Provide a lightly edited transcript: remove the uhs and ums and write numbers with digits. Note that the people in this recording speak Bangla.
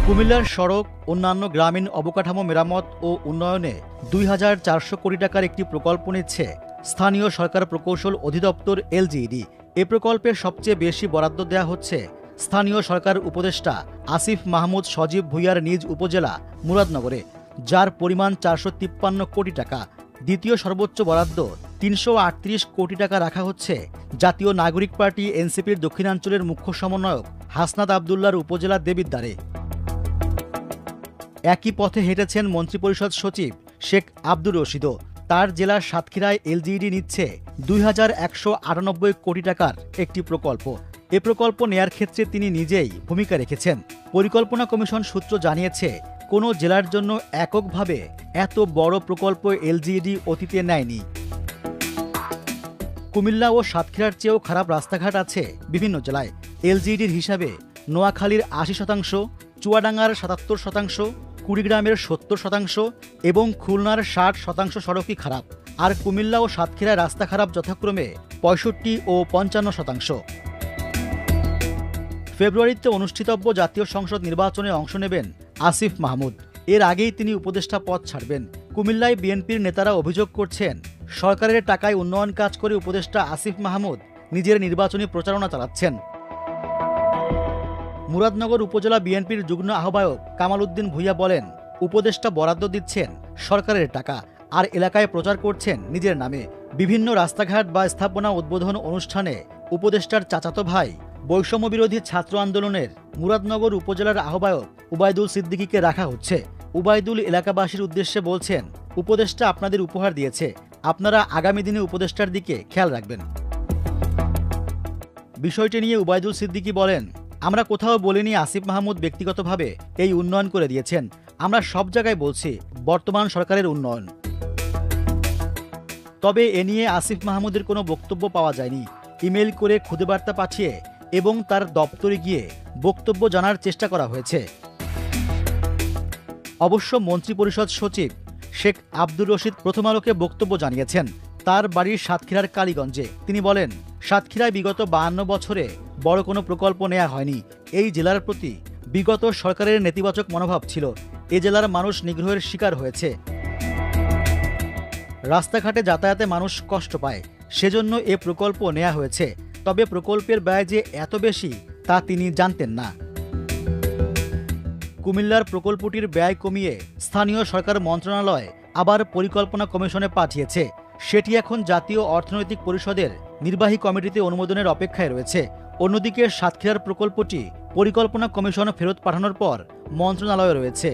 কুমিল্লার সড়ক, অন্যান্য গ্রামীণ অবকাঠামো মেরামত ও উন্নয়নে ২,৪০০ কোটি টাকার একটি প্রকল্প নিচ্ছে স্থানীয় সরকার প্রকৌশল অধিদপ্তর এলজিইডি। এ প্রকল্পের সবচেয়ে বেশি বরাদ্দ দেওয়া হচ্ছে স্থানীয় সরকার উপদেষ্টা আসিফ মাহমুদ সজীব ভুঁইয়ার নিজ উপজেলা মুরাদনগরে, যার পরিমাণ ৪৫৩ কোটি টাকা। দ্বিতীয় সর্বোচ্চ বরাদ্দ ৩৩৮ কোটি টাকা রাখা হচ্ছে জাতীয় নাগরিক পার্টি এনসিপির দক্ষিণাঞ্চলের মুখ্য সমন্বয়ক হাসনাত আবদুল্লাহর উপজেলা দেবিদ্বারে। একই পথে হেঁটেছেন মন্ত্রিপরিষদ সচিব শেখ আব্দুর রশিদও। তার জেলার সাতক্ষীরায় এলজিইডি নিচ্ছে ২,১৯৮ কোটি টাকার একটি প্রকল্প। এ প্রকল্প নেয়ার ক্ষেত্রে তিনি নিজেই ভূমিকা রেখেছেন। পরিকল্পনা কমিশন সূত্র জানিয়েছে, কোনো জেলার জন্য এককভাবে এত বড় প্রকল্প এলজিইডি অতীতে নেয়নি। কুমিল্লা ও সাতক্ষীরার চেয়েও খারাপ রাস্তাঘাট আছে বিভিন্ন জেলায়। এলজিইডির হিসাবে নোয়াখালীর ৮০%, চুয়াডাঙ্গার ৭৭%, কুড়িগ্রামের ৭০% এবং খুলনার ৬০% সড়কই খারাপ। আর কুমিল্লা ও সাতক্ষীরায় রাস্তা খারাপ যথাক্রমে ৬৫ ও ৫৫%। ফেব্রুয়ারিতে অনুষ্ঠিতব্য জাতীয় সংসদ নির্বাচনে অংশ নেবেন আসিফ মাহমুদ। এর আগেই তিনি উপদেষ্টা পদ ছাড়বেন। কুমিল্লায় বিএনপির নেতারা অভিযোগ করছেন, সরকারের টাকায় উন্নয়ন কাজ করে উপদেষ্টা আসিফ মাহমুদ নিজের নির্বাচনী প্রচারণা চালাচ্ছেন। মুরাদনগর উপজেলা বিএনপির যুগ্ম আহ্বায়ক কামাল উদ্দিন ভূঁইয়া বলেন, উপদেষ্টা বরাদ্দ দিচ্ছেন সরকারের টাকা আর এলাকায় প্রচার করছেন নিজের নামে। বিভিন্ন রাস্তাঘাট বা স্থাপনা উদ্বোধন অনুষ্ঠানে উপদেষ্টার চাচাতো ভাই বৈষম্য বিরোধী ছাত্র আন্দোলনের মুরাদনগর উপজেলার আহ্বায়ক উবায়দুল সিদ্দিকীকে রাখা হচ্ছে। উবায়দুল এলাকাবাসীর উদ্দেশ্যে বলছেন, উপদেষ্টা আপনাদের উপহার দিয়েছে, আপনারা আগামী দিনে উপদেষ্টার দিকে খেয়াল রাখবেন। বিষয়টি নিয়ে উবায়দুল সিদ্দিকী বলেন, আমরা কোথাও বলিনি আসিফ মাহমুদ ব্যক্তিগতভাবে এই উন্নয়ন করে দিয়েছেন। আমরা সব জায়গায় বলছি বর্তমান সরকারের উন্নয়ন। তবে এ নিয়ে আসিফ মাহমুদের কোনো বক্তব্য পাওয়া যায়নি। ইমেল করে খুদে বার্তা পাঠিয়ে এবং তার দপ্তরে গিয়ে বক্তব্য জানার চেষ্টা করা হয়েছে। অবশ্য মন্ত্রিপরিষদ সচিব শেখ আব্দুর রশিদ প্রথম আলোকে বক্তব্য জানিয়েছেন। তার বাড়ির সাতক্ষীরার কালীগঞ্জে। তিনি বলেন, সাতক্ষীরায় বিগত ৫২ বছরে বড় কোনো প্রকল্প নেওয়া হয়নি। এই জেলার প্রতি বিগত সরকারের নেতিবাচক মনোভাব ছিল। এ জেলার মানুষ নিগ্রহের শিকার হয়েছে। রাস্তাঘাটে যাতায়াতে মানুষ কষ্ট পায়, সেজন্য এ প্রকল্প নেওয়া হয়েছে। তবে প্রকল্পের ব্যয় যে এত বেশি তা তিনি জানতেন না। কুমিল্লার প্রকল্পটির ব্যয় কমিয়ে স্থানীয় সরকার মন্ত্রণালয় আবার পরিকল্পনা কমিশনে পাঠিয়েছে। সেটি এখন জাতীয় অর্থনৈতিক পরিষদের নির্বাহী কমিটিতে অনুমোদনের অপেক্ষায় রয়েছে। অন্যদিকে সাতক্ষীরার প্রকল্পটি পরিকল্পনা কমিশনে ফেরত পাঠানোর পর মন্ত্রণালয়ে রয়েছে।